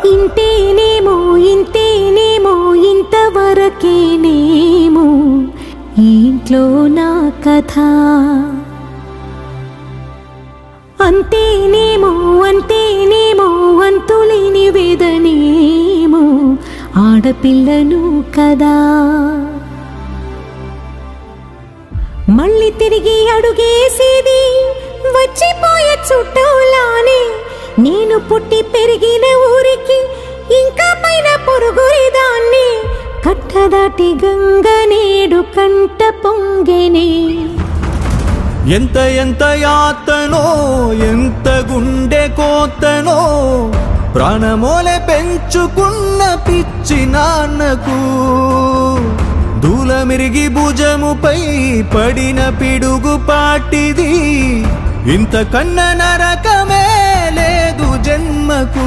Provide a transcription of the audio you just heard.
ఇంతేనేమో ఇంతేనేమో ఇంతవరకేనేమో ఇంట్లో నా కథ అంతేనేమో అంతేనేమో అంతులేని వేదనేమో ఆడపిల్లను కదా మళ్ళీ తిరిగి అడుగేసేది వచ్చిపోయే చుట్టూలానే నేను పుట్టి పెరిగిన ఊరికి ఇంకా పైన పొరుగురిదాన్ని కట్టదాటి గంగ నేడు కంట పొంగెనే ఎంత ఎంత యాతనో ఎంత గుండె కోతనో ప్రాణమోలే పెంచుకున్న పిచ్చి నాన్నకు దూలమిరిగి భుజముపై పడిన పిడుగు పాటిది ఇంతకన్నా నరకమే లేదు జన్మకు